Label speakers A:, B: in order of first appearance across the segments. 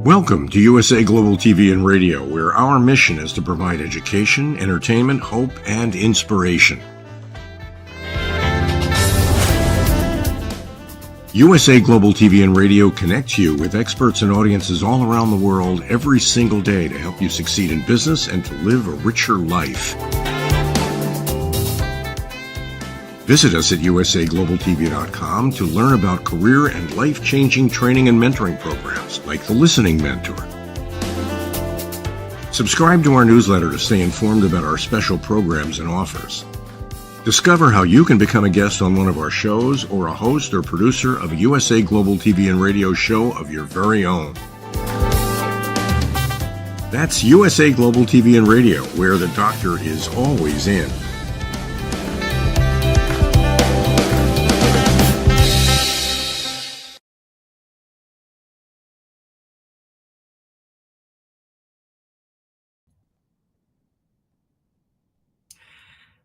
A: Welcome to USA Global TV and Radio, where our mission is to provide education, entertainment, hope, and inspiration. USA Global TV and Radio connects you with experts and audiences all around the world every single day to help you succeed in business and to live a richer life. Visit us at usaglobaltv.com to learn about career and life-changing training and mentoring programs like the Listening Mentor. Subscribe to our newsletter to stay informed about our special programs and offers. Discover how you can become a guest on one of our shows or a host or producer of a USA Global TV and Radio show of your very own. That's USA Global TV and Radio, where the doctor is always in.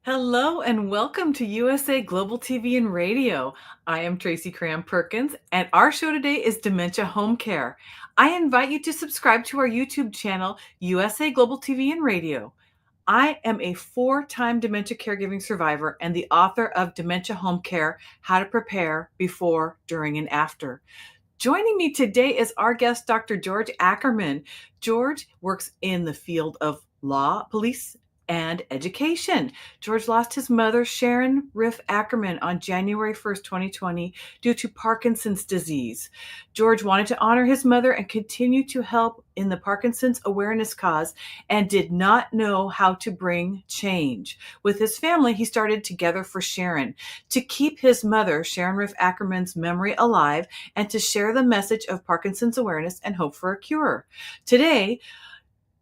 B: Hello and welcome to USA Global TV and Radio. I am Tracy Cram Perkins, and our show today is Dementia Home Care. I invite you to subscribe to our YouTube channel, USA Global TV and Radio. I am a 4-time dementia caregiving survivor and the author of Dementia Home Care, How to Prepare Before, During, and After. Joining me today is our guest, Dr. George Ackerman. George works in the field of law, police, and education. George lost his mother, Sharon Riff Ackerman, on January 1st, 2020, due to Parkinson's disease. George wanted to honor his mother and continue to help in the Parkinson's awareness cause and did not know how to bring change. With his family, he started Together for Sharon to keep his mother, Sharon Riff Ackerman's memory alive and to share the message of Parkinson's awareness and hope for a cure. Today,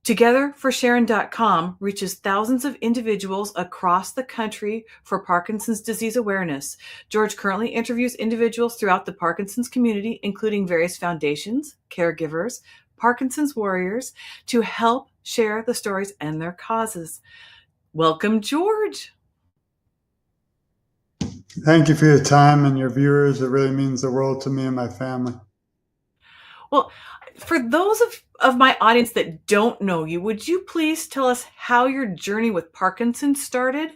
B: togetherforsharon.com reaches thousands of individuals across the country for Parkinson's disease awareness. George currently interviews individuals throughout the Parkinson's community, including various foundations, caregivers, Parkinson's warriors, to help share the stories and their causes. Welcome, George.
C: Thank you for your time and your viewers. It really means the world to me and my family.
B: Well, for those of my audience that don't know you, would you please tell us how your journey with Parkinson's started?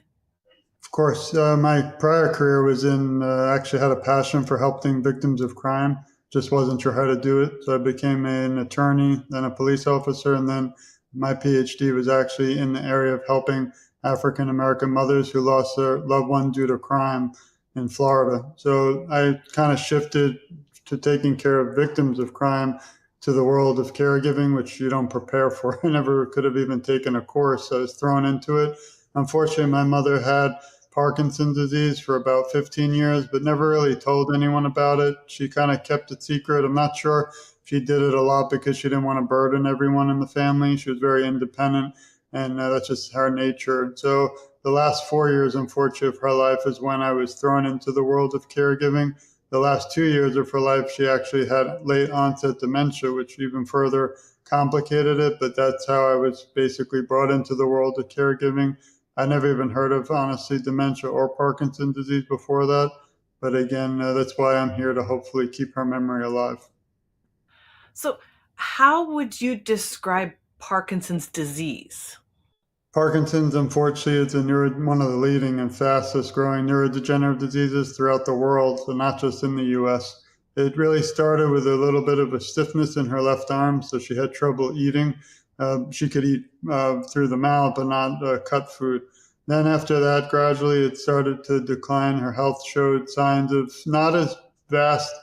C: Of course. My prior career was actually had a passion for helping victims of crime. Just wasn't sure how to do it. So I became an attorney, then a police officer, and then my PhD was actually in the area of helping African-American mothers who lost their loved one due to crime in Florida. So I kind of shifted to taking care of victims of crime to the world of caregiving, which you don't prepare for. I never could have even taken a course. I was thrown into it. Unfortunately, my mother had Parkinson's disease for about 15 years, but never really told anyone about it. She kind of kept it secret. I'm not sure she did it a lot because she didn't want to burden everyone in the family. She was very independent, and that's just her nature. So the last 4 years, unfortunately, of her life is when I was thrown into the world of caregiving. The last 2 years of her life, she actually had late onset dementia, which even further complicated it. But that's how I was basically brought into the world of caregiving. I never even heard of, honestly, dementia or Parkinson's disease before that. But again, that's why I'm here, to hopefully keep her memory alive.
B: So, how would you describe Parkinson's disease?
C: Parkinson's, unfortunately, is one of the leading and fastest growing neurodegenerative diseases throughout the world, so not just in the US. It really started with a little bit of a stiffness in her left arm, so she had trouble eating. She could eat through the mouth, but not cut food. Then after that, gradually it started to decline. Her health showed signs of not as vast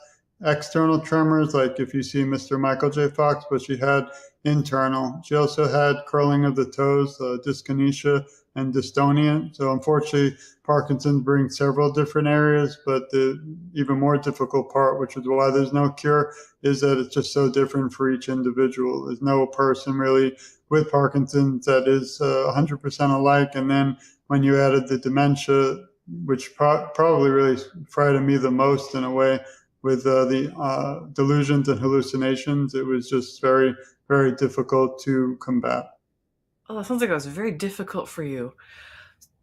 C: external tremors like if you see Mr. Michael J. Fox, but she had internal. She also had curling of the toes, dyskinesia, and dystonia. So unfortunately, Parkinson's brings several different areas, but the even more difficult part, which is why there's no cure, is that it's just so different for each individual. There's no person really with Parkinson's that is 100% alike. And then when you added the dementia, which probably really frightened me the most in a way, with the delusions and hallucinations, it was just very, very difficult to combat.
B: Oh, that sounds like it was very difficult for you.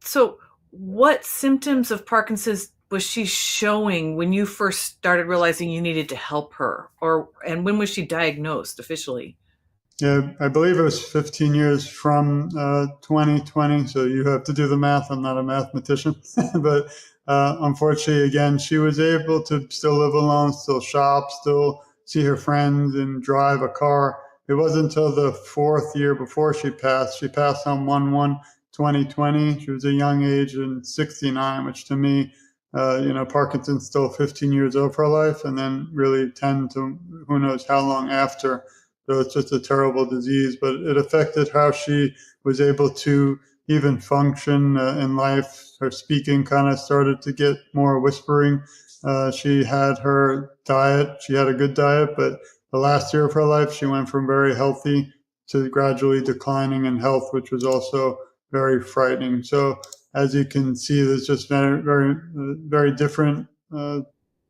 B: So, what symptoms of Parkinson's was she showing when you first started realizing you needed to help her? And when was she diagnosed officially?
C: Yeah, I believe it was 15 years from 2020. So you have to do the math. I'm not a mathematician, but unfortunately, again, she was able to still live alone, still shop, still see her friends, and drive a car. It wasn't until the fourth year before she passed. She passed on 1/1/2020. She was a young age and 69, which to me, Parkinson's still 15 years of her life, and then really 10 to who knows how long after. So it's just a terrible disease, but it affected how she was able to even function in life. Her speaking kind of started to get more whispering. She had her diet. She had a good diet, but the last year of her life, she went from very healthy to gradually declining in health, which was also very frightening. So as you can see, there's just very, very, very different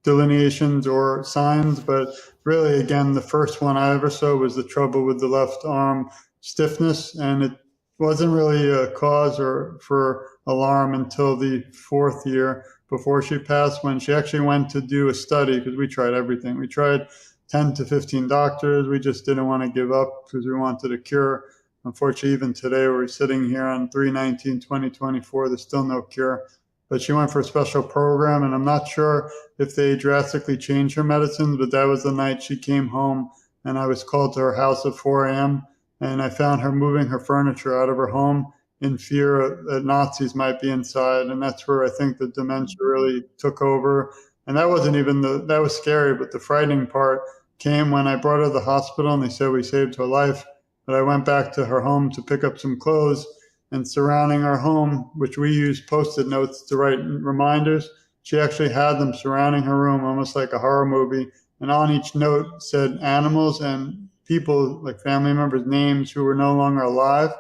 C: delineations or signs, but really, again, the first one I ever saw was the trouble with the left arm stiffness, and it wasn't really a cause or for alarm until the fourth year before she passed, when she actually went to do a study, because we tried everything. We tried 10 to 15 doctors. We just didn't want to give up because we wanted a cure. Unfortunately, even today, we're sitting here on 3/19/2024, there's still no cure. But she went for a special program, and I'm not sure if they drastically changed her medicines, but that was the night she came home, and I was called to her house at 4 a.m., and I found her moving her furniture out of her home in fear that Nazis might be inside. And that's where I think the dementia really took over. And that wasn't even that was scary, but the frightening part came when I brought her to the hospital and they said we saved her life. But I went back to her home to pick up some clothes, and surrounding our home, which we use Post-it notes to write reminders, she actually had them surrounding her room, almost like a horror movie. And on each note said animals and people, like family members' names, who were no longer alive.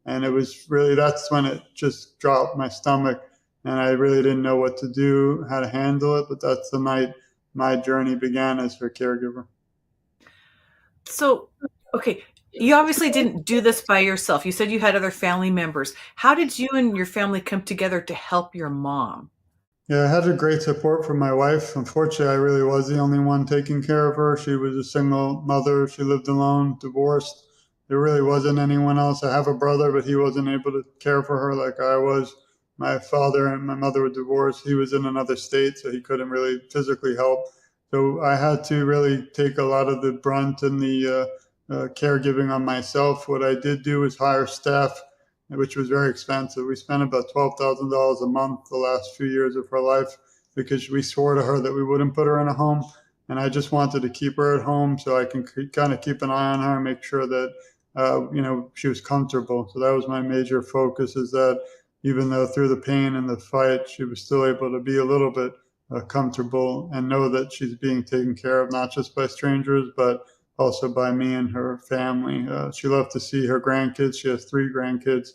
C: And it was really, that's when it just dropped my stomach. And I really didn't know what to do, how to handle it. But that's the night my journey began as her caregiver.
B: So, okay, you obviously didn't do this by yourself. You said you had other family members. How did you and your family come together to help your mom?
C: Yeah, I had a great support from my wife. Unfortunately, I really was the only one taking care of her. She was a single mother. She lived alone, divorced. There really wasn't anyone else. I have a brother, but he wasn't able to care for her like I was. My father and my mother were divorced. He was in another state, so he couldn't really physically help. So I had to really take a lot of the brunt and the caregiving on myself. What I did do was hire staff, which was very expensive. We spent about $12,000 a month the last few years of her life because we swore to her that we wouldn't put her in a home. And I just wanted to keep her at home so I can kind of keep an eye on her and make sure that, she was comfortable. So that was my major focus, is that even though through the pain and the fight, she was still able to be a little bit comfortable and know that she's being taken care of, not just by strangers, but also by me and her family. She loved to see her grandkids. She has 3 grandkids.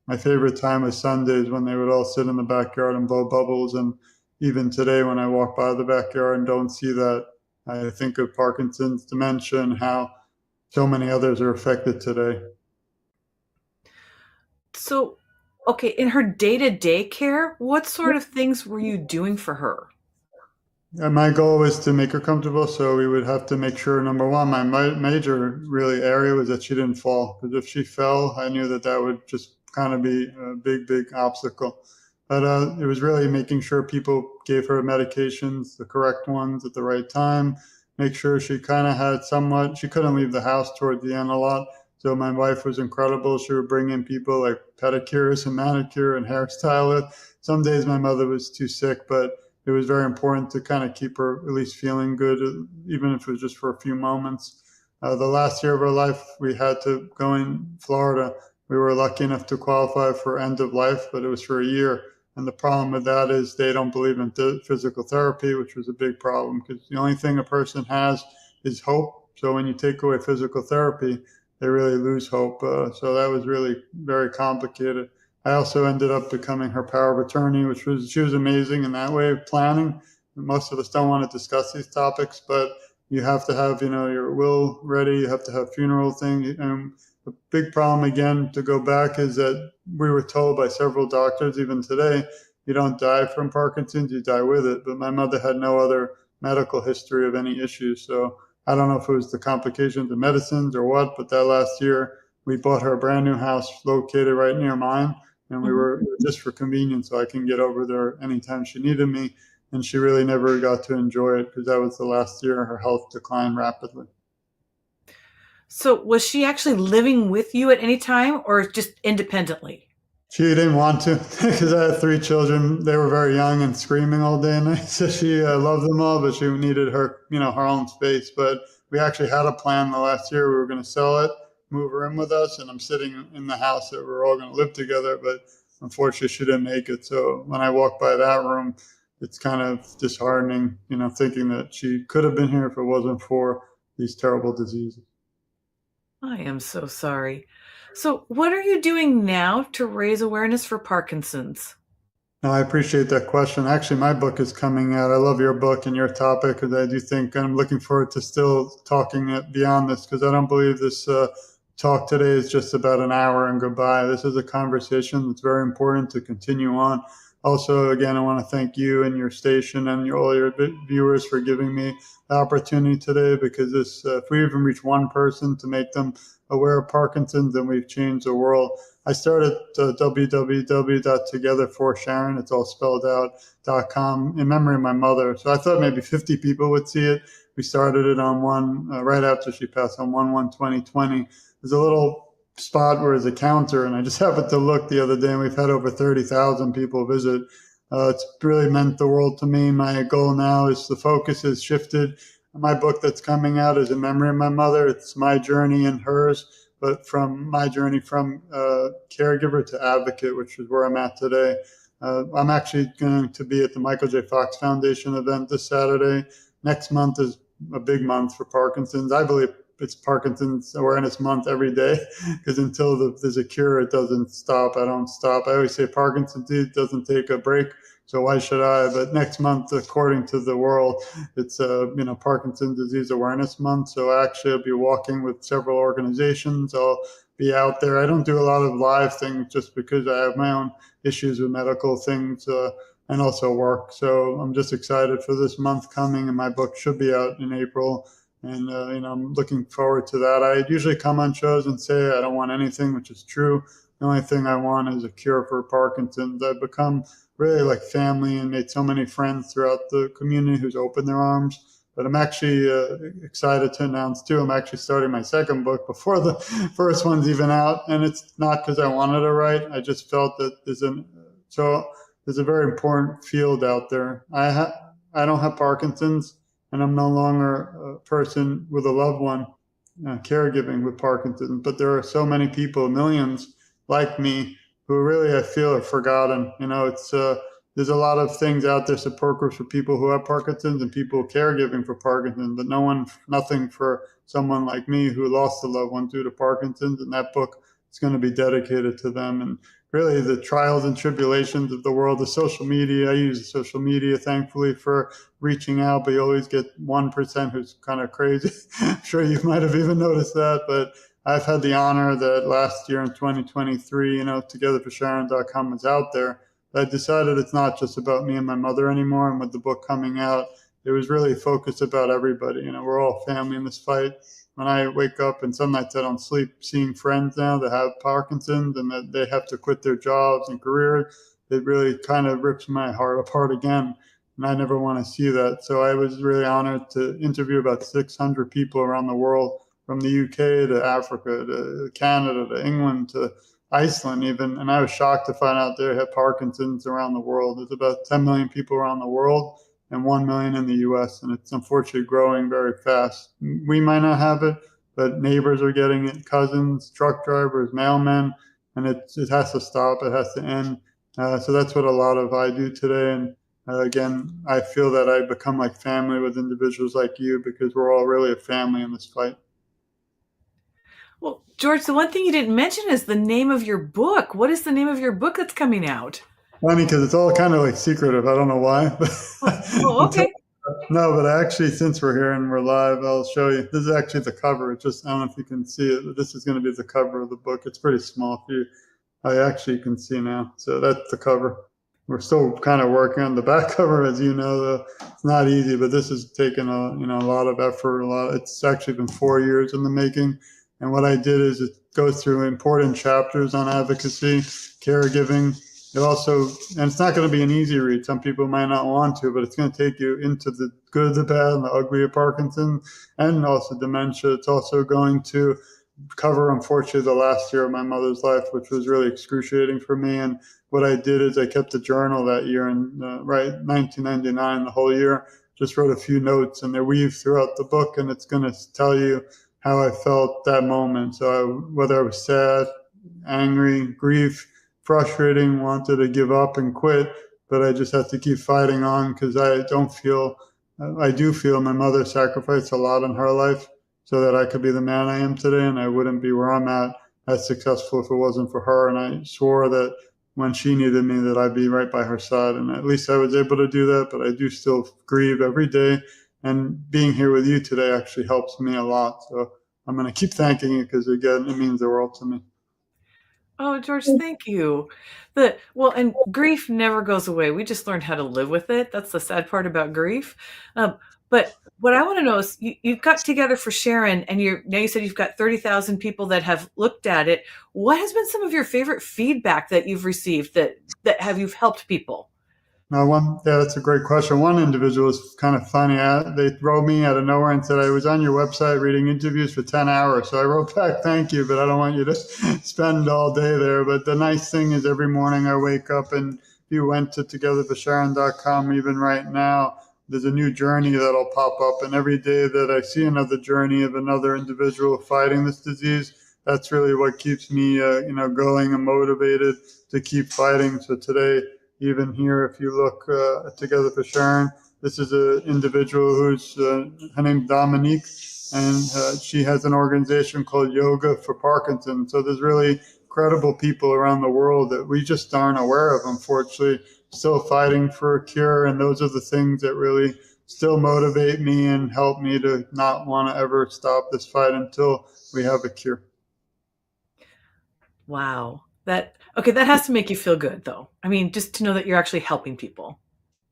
C: My favorite time was Sundays when they would all sit in the backyard and blow bubbles. And even today, when I walk by the backyard and don't see that, I think of Parkinson's, dementia, and how so many others are affected today.
B: So, okay, in her day-to-day care, what sort of things were you doing for her?
C: And my goal was to make her comfortable, so we would have to make sure, number one, my major really area was that she didn't fall. Because if she fell, I knew that that would just kind of be a big, big obstacle. But it was really making sure people gave her medications, the correct ones at the right time, make sure she kind of had somewhat, she couldn't leave the house toward the end a lot. So my wife was incredible. She would bring in people like pedicurists and manicure and hairstylists. Some days my mother was too sick, but it was very important to kind of keep her at least feeling good, even if it was just for a few moments. The last year of her life, we had to go in Florida. We were lucky enough to qualify for end of life, but it was for a year. And the problem with that is they don't believe in physical therapy, which was a big problem because the only thing a person has is hope. So when you take away physical therapy, they really lose hope. So that was really very complicated. I also ended up becoming her power of attorney, she was amazing in that way of planning. Most of us don't want to discuss these topics, but you have to have, your will ready. You have to have funeral thing. The big problem, again, to go back, is that we were told by several doctors, even today, you don't die from Parkinson's, you die with it. But my mother had no other medical history of any issues. So I don't know if it was the complications of medicines or what, but that last year we bought her a brand new house located right near mine. And we were just for convenience, so I can get over there anytime she needed me. And she really never got to enjoy it because that was the last year her health declined rapidly.
B: So, was she actually living with you at any time or just independently?
C: She didn't want to because I had 3 children. They were very young and screaming all day and night. So she loved them all, but she needed her own space. But we actually had a plan the last year. We were going to sell it, move her in with us, and I'm sitting in the house that we're all going to live together. But unfortunately, she didn't make it. So when I walk by that room, it's kind of disheartening, thinking that she could have been here if it wasn't for these terrible diseases.
B: I am so sorry. So, what are you doing now to raise awareness for Parkinson's?
C: No, I appreciate that question. Actually, my book is coming out. I love your book and your topic because I do think I'm looking forward to still talking it beyond this because I don't believe this talk today is just about an hour and goodbye. This is a conversation that's very important to continue on. Also, again, I want to thank you and your station and all your viewers for giving me the opportunity today because if we even reach one person to make them aware of Parkinson's, then we've changed the world. I started www.togetherforsharon, it's all spelled out, .com, in memory of my mother. So I thought maybe 50 people would see it. We started it on right after she passed on 1/1/2020. There's a little spot where there's a counter, and I just happened to look the other day, and we've had over 30,000 people visit. It's really meant the world to me. My goal now is the focus has shifted. My book that's coming out is in memory of my mother. It's my journey and hers, but from my journey from caregiver to advocate, which is where I'm at today. I'm actually going to be at the Michael J. Fox Foundation event this Saturday. Next month is a big month for Parkinson's. I believe it's Parkinson's Awareness Month every day because until there's a cure, it doesn't stop. I don't stop. I always say Parkinson's disease doesn't take a break, so why should I? But next month, according to the world, it's Parkinson's Disease Awareness Month. So actually, I'll be walking with several organizations. I'll be out there. I don't do a lot of live things just because I have my own issues with medical things and also work. So I'm just excited for this month coming, and my book should be out in April. And, I'm looking forward to that. I usually come on shows and say I don't want anything, which is true. The only thing I want is a cure for Parkinson's. I've become really like family and made so many friends throughout the community who's opened their arms. But I'm actually excited to announce, too, I'm actually starting my second book before the first one's even out. And it's not because I wanted to write. I just felt that there's a very important field out there. I don't have Parkinson's, and I'm no longer a person with a loved one caregiving with Parkinson's. But there are so many people, millions like me, who really I feel are forgotten. there's a lot of things out there, support groups for people who have Parkinson's and people caregiving for Parkinson's, but nothing for someone like me who lost a loved one due to Parkinson's. And that book is going to be dedicated to them. And really the trials and tribulations of the world, the social media. I use social media, thankfully, for reaching out, but you always get 1% who's kind of crazy. I'm sure you might have even noticed that, but I've had the honor that last year in 2023, togetherforsharon.com was out there. I decided it's not just about me and my mother anymore. And with the book coming out, it was really focused about everybody. We're all family in this fight. When I wake up and some nights I don't sleep, seeing friends now that have Parkinson's and that they have to quit their jobs and careers, it really kind of rips my heart apart again. And I never want to see that. So I was really honored to interview about 600 people around the world, from the UK to Africa to Canada to England to Iceland even. And I was shocked to find out they have Parkinson's around the world. There's about 10 million people around the world and 1 million in the US. And it's unfortunately growing very fast. We might not have it, but neighbors are getting it, cousins, truck drivers, mailmen, and it has to stop. It has to end. So that's what a lot of I do today. And again, I feel that I become like family with individuals like you, because we're all really a family in this fight.
B: Well, George, the one thing you didn't mention is the name of your book. What is the name of your book that's coming out?
C: Funny, because it's all kind of like secretive. I don't know why.
B: Oh, okay.
C: No, but actually, since we're here and we're live, I'll show you. This is actually the cover. I don't know if you can see it, but this is going to be the cover of the book. It's pretty small for you. You can see now. So that's the cover. We're still kind of working on the back cover, as you know. Though it's not easy, but this has taken a lot of effort. It's actually been 4 years in the making. And what I did is it goes through important chapters on advocacy, caregiving. It also, and it's not going to be an easy read. Some people might not want to, but it's going to take you into the good, the bad, and the ugly of Parkinson's and also dementia. It's also going to cover, unfortunately, the last year of my mother's life, which was really excruciating for me. And what I did is I kept a journal that year, in 1999, the whole year, just wrote a few notes, and they're weaved throughout the book, and it's going to tell you how I felt that moment. So whether I was sad, angry, grief, frustrating, wanted to give up and quit, but I just had to keep fighting on, because I do feel my mother sacrificed a lot in her life so that I could be the man I am today, and I wouldn't be where I'm at as successful if it wasn't for her. And I swore that when she needed me, that I'd be right by her side. And at least I was able to do that, but I do still grieve every day. And being here with you today actually helps me a lot. So I'm going to keep thanking you, because, again, it means the world to me.
B: Oh, George, thank you. And grief never goes away. We just learned how to live with it. That's the sad part about grief. But what I want to know is, you've got Together for Sharon, and now you said you've got 30,000 people that have looked at it. What has been some of your favorite feedback that you've received that you've helped people?
C: That's a great question. One individual was kind of funny. They wrote me out of nowhere and said, I was on your website reading interviews for 10 hours. So I wrote back, thank you, but I don't want you to spend all day there. But the nice thing is, every morning I wake up, and if you went to togetherforsharon.com, even right now, there's a new journey that'll pop up. And every day that I see another journey of another individual fighting this disease, that's really what keeps me, going and motivated to keep fighting. So today, even here, if you look at Together for Sharon, this is an individual who's, her name's Dominique, and she has an organization called Yoga for Parkinson's. So there's really credible people around the world that we just aren't aware of, unfortunately, still fighting for a cure. And those are the things that really still motivate me and help me to not want to ever stop this fight until we have a cure.
B: Wow. That has to make you feel good, though. I mean, just to know that you're actually helping people.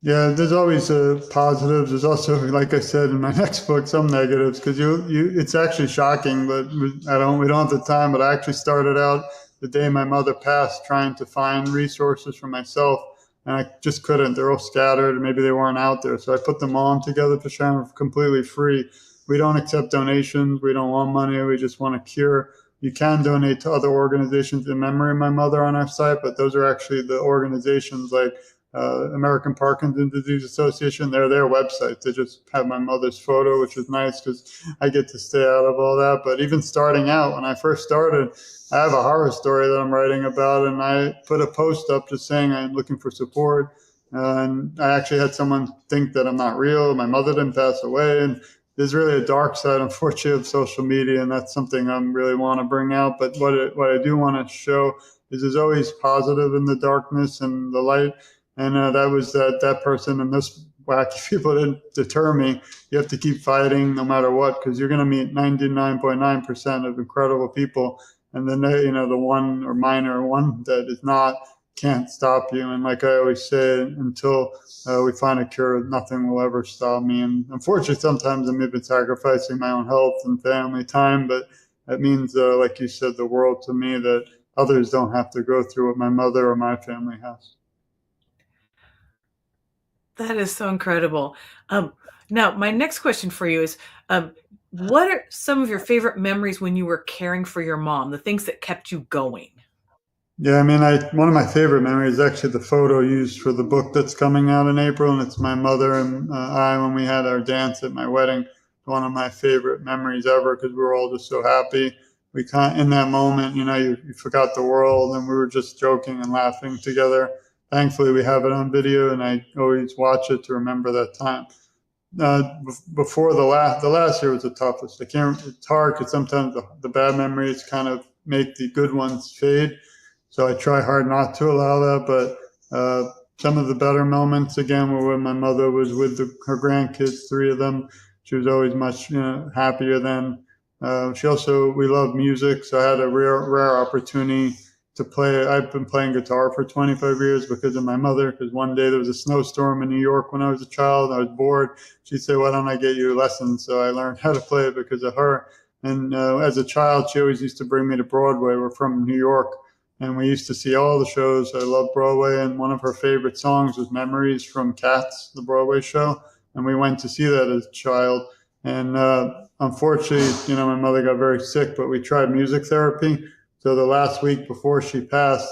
C: Yeah, there's always positives. There's also, like I said in my next book, some negatives, because it's actually shocking, but we don't have the time. But I actually started out the day my mother passed trying to find resources for myself, and I just couldn't. They're all scattered, and maybe they weren't out there. So I put them all together for Sharon completely free. We don't accept donations. We don't want money. We just want a cure. You can donate to other organizations in memory of my mother on our site, but those are actually the organizations like American Parkinson's Disease Association. They're their website. They just have my mother's photo, which is nice because I get to stay out of all that. But even starting out, when I first started, I have a horror story that I'm writing about, and I put a post up just saying I'm looking for support. And I actually had someone think that I'm not real. My mother didn't pass away. And there's really a dark side, unfortunately, of social media, and that's something I really want to bring out. But what I do want to show is there's always positive in the darkness and the light. And that was that person and this wacky people didn't deter me. You have to keep fighting no matter what, because you're going to meet 99.9% of incredible people, and then the one or minor one that is not can't stop you. And like I always say, until we find a cure, nothing will ever stop me. And unfortunately, sometimes I'm even sacrificing my own health and family time, but that means, like you said, the world to me, that others don't have to go through what my mother or my family has.
B: That is so incredible. Now, my next question for you is, what are some of your favorite memories when you were caring for your mom, the things that kept you going?
C: Yeah, I mean, one of my favorite memories is actually the photo used for the book that's coming out in April, and it's my mother and I when we had our dance at my wedding. One of my favorite memories ever, because we were all just so happy. We in that moment, you forgot the world, and we were just joking and laughing together. Thankfully, we have it on video, and I always watch it to remember that time. Before the last year was the toughest. It's hard because sometimes the bad memories kind of make the good ones fade. So I try hard not to allow that. But some of the better moments, again, were when my mother was with her grandkids, three of them. She was always much happier then. We love music, so I had a rare opportunity to play. I've been playing guitar for 25 years because of my mother, because one day there was a snowstorm in New York when I was a child. I was bored. She said, "Why don't I get you lessons?" So I learned how to play it because of her. And as a child, she always used to bring me to Broadway. We're from New York, and we used to see all the shows. I love Broadway, and one of her favorite songs was Memories from Cats, the Broadway show. And we went to see that as a child. And unfortunately, my mother got very sick, but we tried music therapy. So the last week before she passed,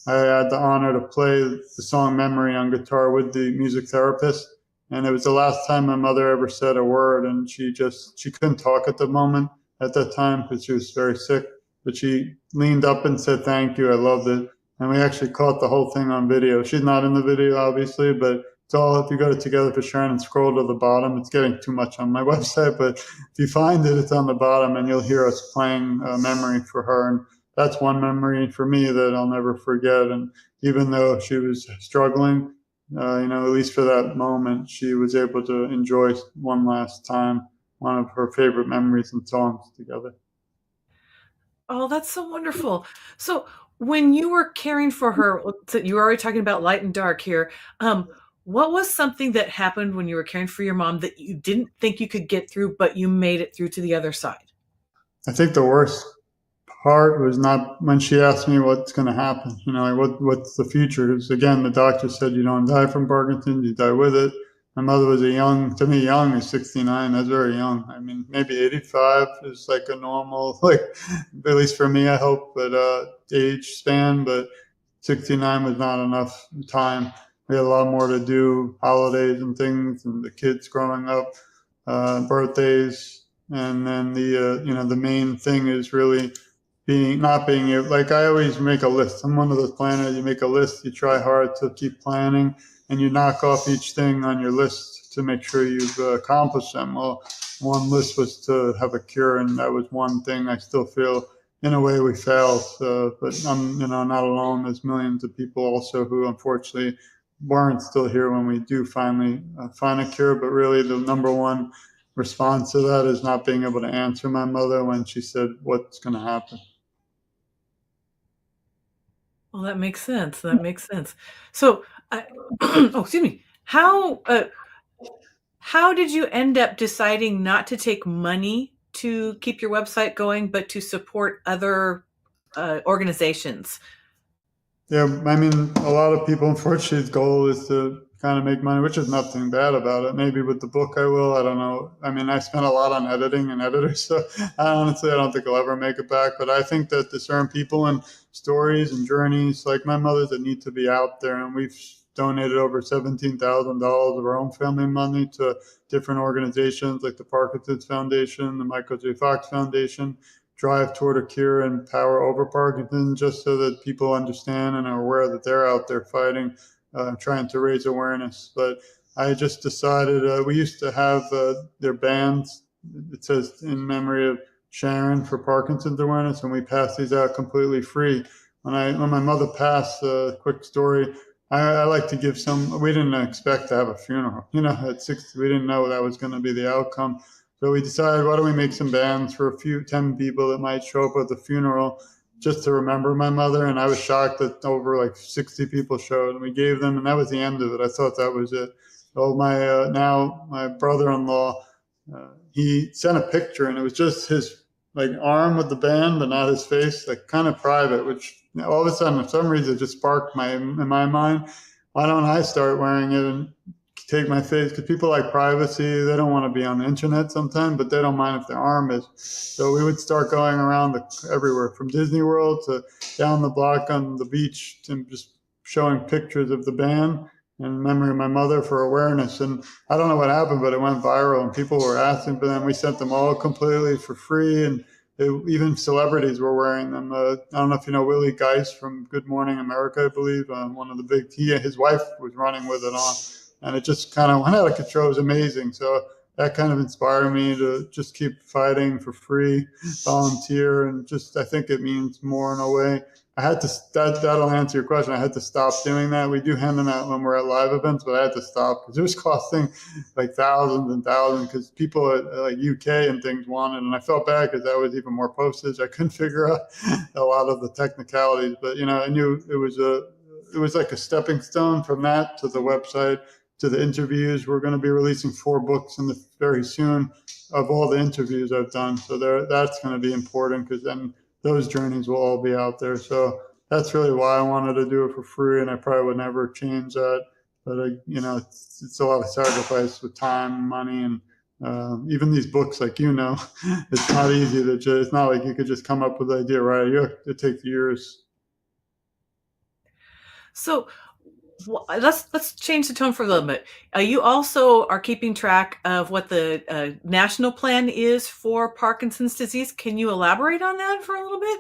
C: I had the honor to play the song Memory on guitar with the music therapist. And it was the last time my mother ever said a word, and she couldn't talk at the moment at that time because she was very sick. But she leaned up and said, "Thank you, I loved it." And we actually caught the whole thing on video. She's not in the video, obviously, but it's all, if you go to Together for Sharon and scroll to the bottom, it's getting too much on my website, but if you find it, it's on the bottom, and you'll hear us playing Memory for her. And that's one memory for me that I'll never forget. And even though she was struggling, at least for that moment, she was able to enjoy one last time one of her favorite memories and songs together.
B: Oh, that's so wonderful. So when you were caring for her, so you were already talking about light and dark here. What was something that happened when you were caring for your mom that you didn't think you could get through, but you made it through to the other side?
C: I think the worst part was not when she asked me what's going to happen, what's the future. Because again, the doctor said you don't die from Parkinson's, you die with it. My mother was to me, young is 69. That's very young. I mean, maybe 85 is like a normal, like, at least for me, I hope, but age span. But 69 was not enough time. We had a lot more to do, holidays and things, and the kids growing up, birthdays. And then the main thing is really not being able, like I always make a list. I'm one of those planners. You make a list, you try hard to keep planning, and you knock off each thing on your list to make sure you've accomplished them. Well, one list was to have a cure, and that was one thing. I still feel in a way we failed, but I'm not alone. There's millions of people also who unfortunately weren't still here when we do finally find a cure. But really, the number one response to that is not being able to answer my mother when she said, "What's going to happen?"
B: Well, that makes sense. That makes sense. So, oh, excuse me. How did you end up deciding not to take money to keep your website going, but to support other organizations?
C: Yeah, I mean, a lot of people, unfortunately, goal is to kind of make money, which is nothing bad about it. Maybe with the book I will, I don't know. I mean, I spent a lot on editing and editors, so honestly, I don't think I'll ever make it back. But I think that there's certain people and stories and journeys like my mother's that need to be out there. And we've donated over $17,000 of our own family money to different organizations like the Parkinson's Foundation, the Michael J. Fox Foundation, Drive Toward a Cure, and Power Over Parkinson's, just so that people understand and are aware that they're out there fighting trying to raise awareness. But I just decided we used to have their bands. It says in memory of Sharon for Parkinson's awareness, and we passed these out completely free. When my mother passed, quick story, I like to give some. We didn't expect to have a funeral. At 60, we didn't know that was going to be the outcome. So we decided, why don't we make some bands for 10 people that might show up at the funeral just to remember my mother. And I was shocked that over like 60 people showed, and we gave them, and that was the end of it. I thought that was it. So my brother-in-law, he sent a picture, and it was just his like arm with the band, but not his face, like kind of private, which all of a sudden, for some reason, it just sparked in my mind. Why don't I start wearing it and take my face? Because people like privacy. They don't want to be on the internet sometimes, but they don't mind if their arm is. So we would start going around everywhere, from Disney World to down the block on the beach, and just showing pictures of the band in memory of my mother for awareness. And I don't know what happened, but it went viral, and people were asking for them. We sent them all completely for free, and even celebrities were wearing them. I don't know if you know Willie Geist from Good Morning America, I believe. One of the big, his wife was running with it on, and it just kind of went out of control. It was amazing. So that kind of inspired me to just keep fighting for free, volunteer, and I think it means more in a way. I had to, that'll answer your question. I had to stop doing that. We do hand them out when we're at live events, but I had to stop because it was costing like thousands and thousands, because people at like UK and things wanted, and I felt bad because that was even more postage. I couldn't figure out a lot of the technicalities, but I knew it was like a stepping stone from that to the website to the interviews. We're going to be releasing 4 books very soon of all the interviews I've done. So that's going to be important, because then those journeys will all be out there. So that's really why I wanted to do it for free, and I probably would never change that. But it's a lot of sacrifice with time, money, and even these books, like it's not easy to just. It's not like you could just come up with the idea, right? It takes years.
B: So let's change the tone for a little bit. You also are keeping track of what the national plan is for Parkinson's disease. Can you elaborate on that for a little bit?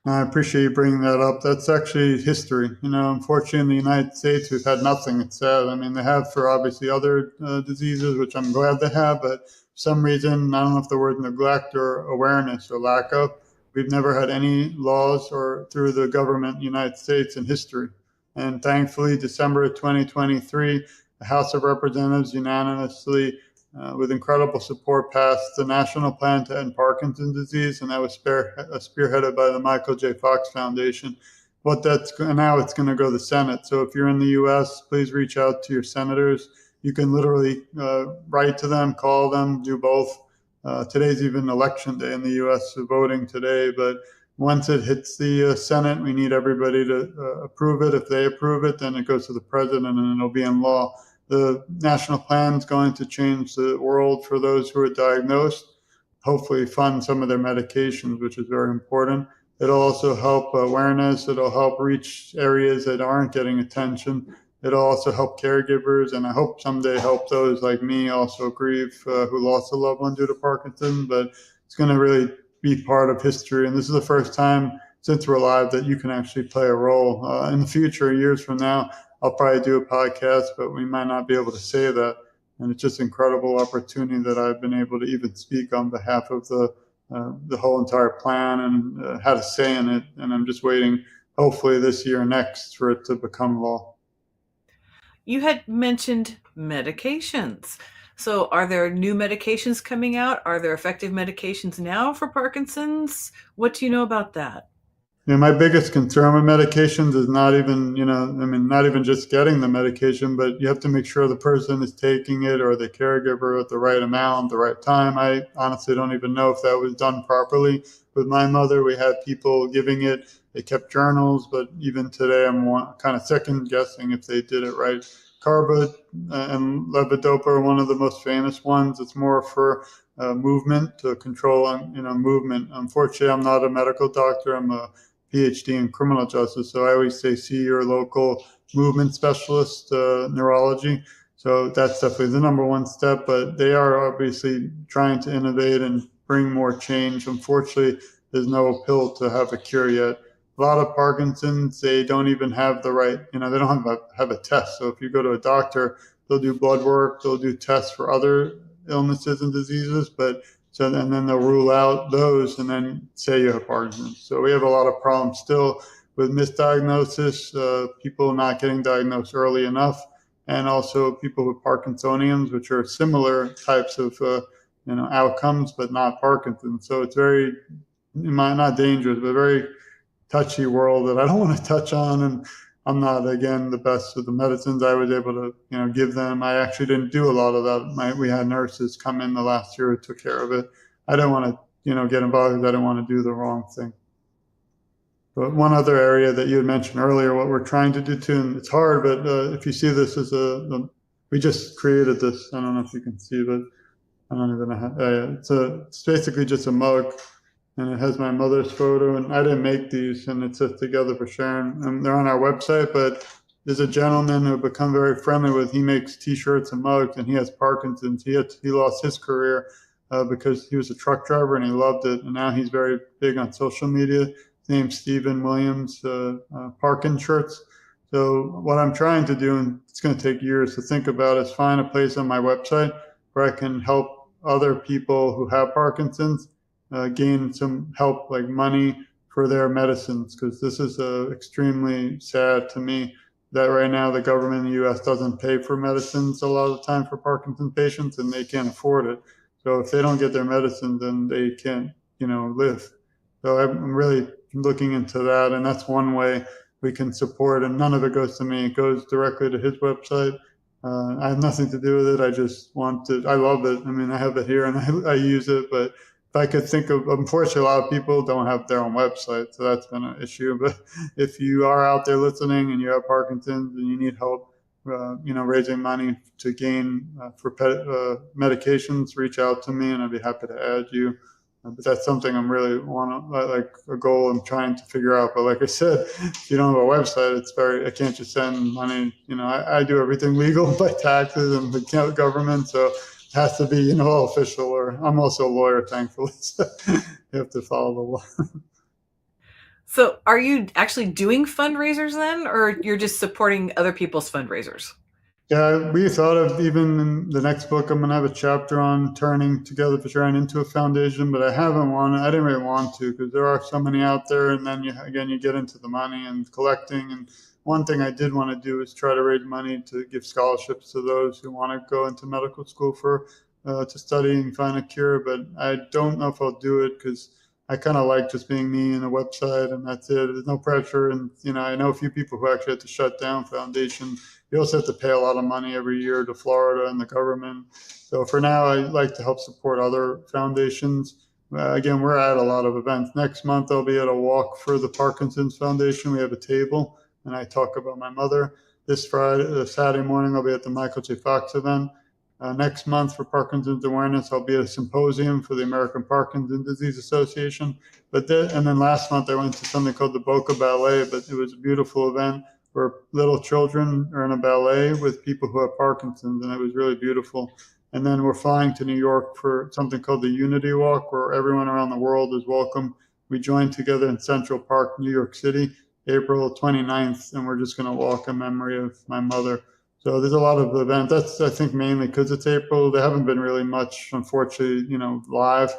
C: I appreciate you bringing that up. That's actually history. Unfortunately, in the United States, we've had nothing. It's sad. I mean, they have for obviously other diseases, which I'm glad they have, but for some reason, I don't know if the word neglect or awareness or lack of, we've never had any laws or through the government in the United States in history. And thankfully, December of 2023, the House of Representatives unanimously, with incredible support, passed the National Plan to End Parkinson's Disease, and that was spearheaded by the Michael J. Fox Foundation. Now it's going to go to the Senate. So if you're in the U.S., please reach out to your senators. You can literally write to them, call them, do both. Today's even election day in the U.S., so voting today, but once it hits the Senate, we need everybody to approve it. If they approve it, then it goes to the president, and it'll be in law. The national plan is going to change the world for those who are diagnosed, hopefully fund some of their medications, which is very important. It'll also help awareness. It'll help reach areas that aren't getting attention. It'll also help caregivers, and I hope someday help those like me also grieve who lost a loved one due to Parkinson's. But it's going to really be part of history, and this is the first time since we're alive that you can actually play a role. In the future, years from now, I'll probably do a podcast, but we might not be able to say that. And it's just an incredible opportunity that I've been able to even speak on behalf of the whole entire plan and had a say in it. And I'm just waiting, hopefully this year or next, for it to become law.
B: You had mentioned medications. So are there new medications coming out? Are there effective medications now for Parkinson's? What do you know about that?
C: My biggest concern with medications is not even, not even just getting the medication, but you have to make sure the person is taking it or the caregiver at the right amount, the right time. I honestly don't even know if that was done properly. With my mother, we had people giving it. They kept journals, but even today, I'm kind of second guessing if they did it right. Carba and levodopa are one of the most famous ones. It's more for movement, to control, movement. Unfortunately, I'm not a medical doctor. I'm a PhD in criminal justice. So I always say, see your local movement specialist, neurology. So that's definitely the number one step, but they are obviously trying to innovate and bring more change. Unfortunately, there's no pill to have a cure yet. a lot of Parkinson's, they don't even have the right, they don't have a test. So if you go to a doctor, they'll do blood work, they'll do tests for other illnesses and diseases, and then they'll rule out those and then say you have Parkinson's. So we have a lot of problems still with misdiagnosis, people not getting diagnosed early enough, and also people with Parkinsonians, which are similar types of outcomes, but not Parkinson's. So it's very, not dangerous, but very touchy world that I don't want to touch on. And I'm not, again, the best with the medicines I was able to, give them. I actually didn't do a lot of that. We had nurses come in the last year who took care of it. I don't want to, get involved because I don't want to do the wrong thing. But one other area that you had mentioned earlier, what we're trying to do too, and it's hard, but if you see this as we just created this. I don't know if you can see, but I don't even know. It's basically just a mug, and it has my mother's photo, and I didn't make these, and it says Together for Sharon, and they're on our website, but there's a gentleman who I've become very friendly with. He makes t-shirts and mugs, and he has Parkinson's. He lost his career because he was a truck driver, and he loved it, and now he's very big on social media. His name's Stephen Williams, Parkins shirts. So what I'm trying to do, and it's going to take years to think about, is find a place on my website where I can help other people who have Parkinson's gain some help, like money for their medicines, because this is extremely sad to me that right now the government in the U.S. doesn't pay for medicines a lot of the time for Parkinson's patients, and they can't afford it. So if they don't get their medicine, then they can't, live. So I'm really looking into that, and that's one way we can support, and none of it goes to me. It goes directly to his website. I have nothing to do with it. I just want to, I love it. I mean, I have it here and I use it, but if I could think of, unfortunately, a lot of people don't have their own website, so that's been an issue. But if you are out there listening and you have Parkinson's and you need help, raising money to gain for medications, reach out to me and I'd be happy to add you. But that's something I'm really like a goal I'm trying to figure out. But like I said, if you don't have a website, I can't just send money. I do everything legal by taxes and the government, so it has to be, all official. Or I'm also a lawyer, thankfully, so you have to follow the law.
B: So are you actually doing fundraisers then, or you're just supporting other people's fundraisers?
C: Yeah, we thought of, even in the next book, I'm going to have a chapter on turning Together for Sharon into a foundation, but I didn't really want to, because there are so many out there, and then you get into the money and collecting. And one thing I did want to do is try to raise money to give scholarships to those who want to go into medical school to study and find a cure, but I don't know if I'll do it, because I kind of like just being me and a website, and that's it. There's no pressure. And, I know a few people who actually had to shut down foundation. You also have to pay a lot of money every year to Florida and the government. So for now, I like to help support other foundations. Again, we're at a lot of events. Next month, I'll be at a walk for the Parkinson's Foundation. We have a table, and I talk about my mother. This Saturday morning, I'll be at the Michael J. Fox event. Next month, for Parkinson's awareness, I'll be at a symposium for the American Parkinson's Disease Association. And then last month, I went to something called the Boca Ballet, but it was a beautiful event where little children are in a ballet with people who have Parkinson's, and it was really beautiful. And then we're flying to New York for something called the Unity Walk, where everyone around the world is welcome. We joined together in Central Park, New York City, April 29th, and we're just going to walk in memory of my mother. So there's a lot of events. That's, I think, mainly because it's April. There haven't been really much, unfortunately, live.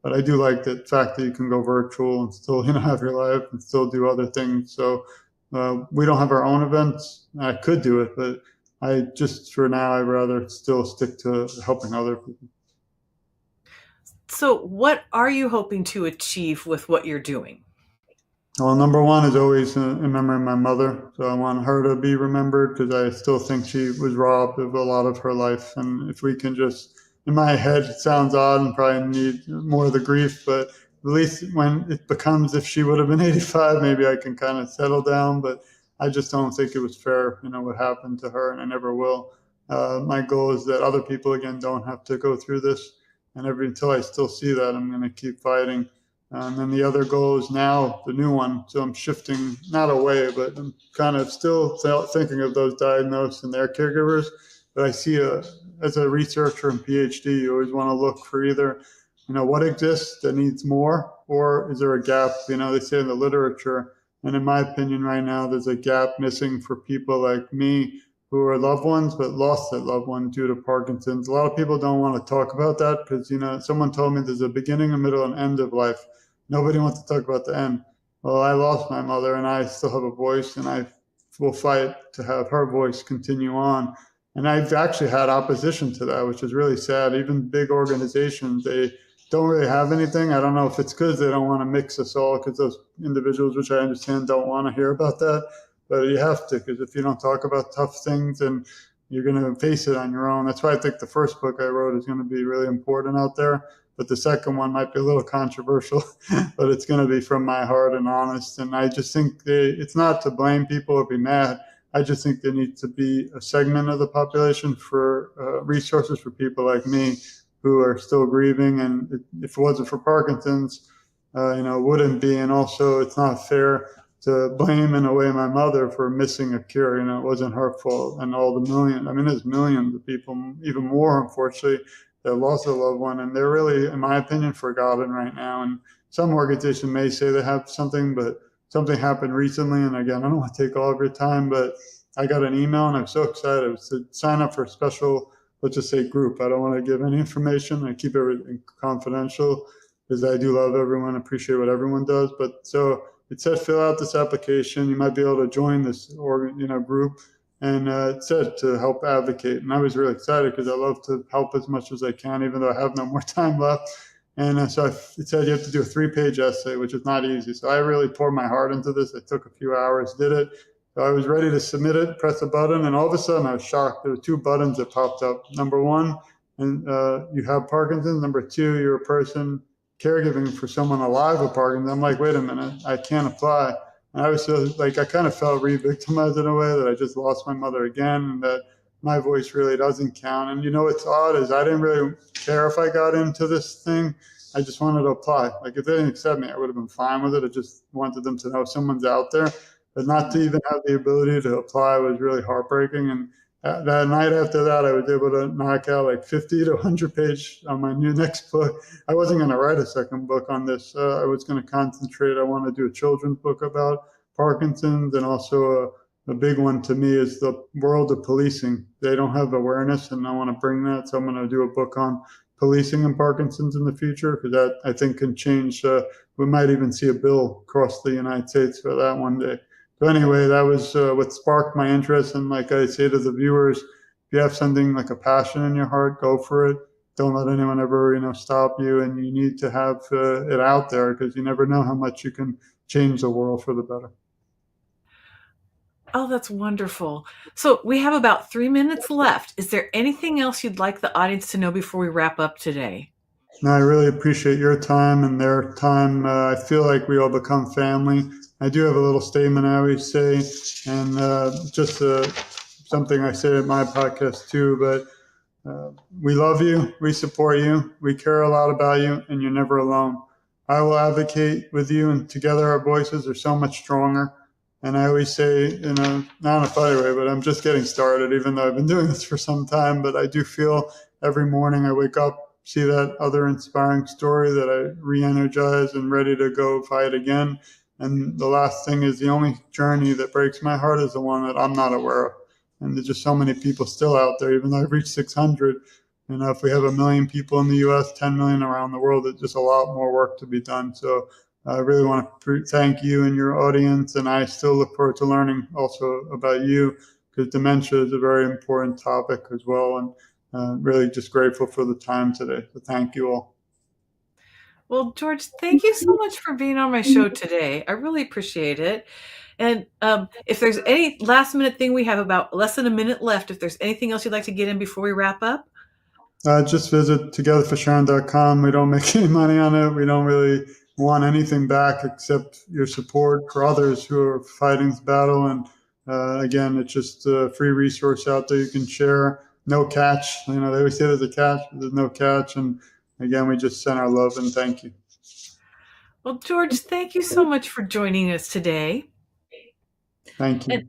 C: But I do like the fact that you can go virtual and still, have your life and still do other things. So we don't have our own events. I could do it, but for now, I'd rather still stick to helping other people.
B: So what are you hoping to achieve with what you're doing?
C: Well, number one is always remembering my mother. So I want her to be remembered, because I still think she was robbed of a lot of her life. And if we can just, in my head, it sounds odd and probably need more of the grief, but at least when it becomes, if she would have been 85, maybe I can kind of settle down. But I just don't think it was fair, what happened to her, and I never will. My goal is that other people, again, don't have to go through this. And until I still see that, I'm going to keep fighting. And then the other goal is now the new one. So I'm shifting, not away, but I'm kind of still thinking of those diagnosed and their caregivers. But I see as a researcher and PhD, you always want to look for either, what exists that needs more, or is there a gap? They say in the literature And in my opinion, right now, there's a gap missing for people like me who are loved ones but lost that loved one due to Parkinson's. A lot of people don't want to talk about that because, someone told me there's a beginning, a middle, and end of life. Nobody wants to talk about the end. Well, I lost my mother and I still have a voice, and I will fight to have her voice continue on. And I've actually had opposition to that, which is really sad. Even big organizations, they don't really have anything. I don't know if it's because they don't want to mix us all, because those individuals, which I understand, don't want to hear about that. But you have to, because if you don't talk about tough things, then you're going to face it on your own. That's why I think the first book I wrote is going to be really important out there. But the second one might be a little controversial, but it's going to be from my heart and honest. And I just think it's not to blame people or be mad. I just think there needs to be a segment of the population for resources for people like me who are still grieving. And if it wasn't for Parkinson's, it wouldn't be. And also, it's not fair to blame in a way my mother for missing a cure. It wasn't her fault. And all the there's millions of people, even more, unfortunately, that lost a loved one. And they're really, in my opinion, forgotten right now. And some organization may say they have something, but something happened recently. And again, I don't want to take all of your time, but I got an email and I'm so excited. It was to sign up for a special, let's just say, group. I don't want to give any information. I keep everything confidential because I do love everyone, appreciate what everyone does. But so it said, fill out this application. You might be able to join this group. And it said to help advocate. And I was really excited because I love to help as much as I can, even though I have no more time left. And so it said you have to do a 3-page essay, which is not easy. So I really poured my heart into this. It took a few hours, did it. So I was ready to submit it, press a button, and all of a sudden I was shocked. There were 2 buttons that popped up. Number 1, and you have Parkinson's. Number 2, you're a person caregiving for someone alive with Parkinson's. I'm like, wait a minute, I can't apply. And I was so, I kind of felt re-victimized in a way that I just lost my mother again, and that my voice really doesn't count. And what's odd is I didn't really care if I got into this thing. I just wanted to apply. Like, if they didn't accept me, I would have been fine with it. I just wanted them to know someone's out there. But not to even have the ability to apply was really heartbreaking. And that night after that, I was able to knock out like 50 to 100 page on my next book. I wasn't going to write a second book on this. I was going to concentrate. I want to do a children's book about Parkinson's, and also a big one to me is the world of policing. They don't have awareness, and I want to bring that. So I'm going to do a book on policing and Parkinson's in the future, because that, I think, can change. We might even see a bill across the United States for that one day. So anyway, that was what sparked my interest. And like I say to the viewers, if you have something like a passion in your heart, go for it. Don't let anyone ever, stop you. And you need to have it out there, because you never know how much you can change the world for the better.
B: Oh, that's wonderful. So we have about 3 minutes left. Is there anything else you'd like the audience to know before we wrap up today?
C: No, I really appreciate your time and their time. I feel like we all become family. I do have a little statement I always say, and just something I say at my podcast too, but we love you, we support you, we care a lot about you, and you're never alone. I will advocate with you, and together our voices are so much stronger. And I always say, not in a funny way, but I'm just getting started, even though I've been doing this for some time. But I do feel every morning I wake up, see that other inspiring story, that I re-energize and ready to go fight again. And the last thing is, the only journey that breaks my heart is the one that I'm not aware of. And there's just so many people still out there, even though I've reached 600. If we have 1 million people in the U.S., 10 million around the world, there's just a lot more work to be done. So I really want to thank you and your audience. And I still look forward to learning also about you, because dementia is a very important topic as well. And really just grateful for the time today. So thank you all.
B: Well, George, thank you so much for being on my show today. I really appreciate it. And if there's any last minute thing, we have about less than a minute left. If there's anything else you'd like to get in before we wrap up?
C: Just visit togetherforsharon.com. We don't make any money on it. We don't really want anything back except your support for others who are fighting this battle. And again, it's just a free resource out there you can share. No catch. They always say there's a catch, but there's no catch. And again, we just send our love and thank you.
B: Well, George, thank you so much for joining us today.
C: Thank you.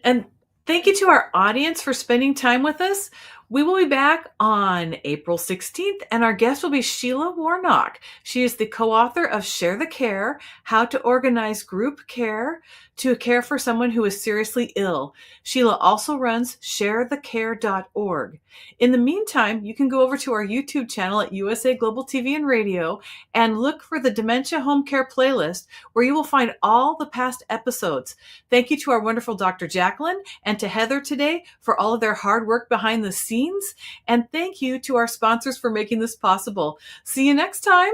B: And thank you to our audience for spending time with us. We will be back on April 16th, and our guest will be Sheila Warnock. She is the co-author of Share the Care, How to Organize Group Care to Care for Someone Who is Seriously Ill. Sheila also runs sharethecare.org. In the meantime, you can go over to our YouTube channel at USA Global TV and Radio and look for the Dementia Home Care playlist, where you will find all the past episodes. Thank you to our wonderful Dr. Jacalyn and to Heather today for all of their hard work behind the scenes. And thank you to our sponsors for making this possible. See you next time.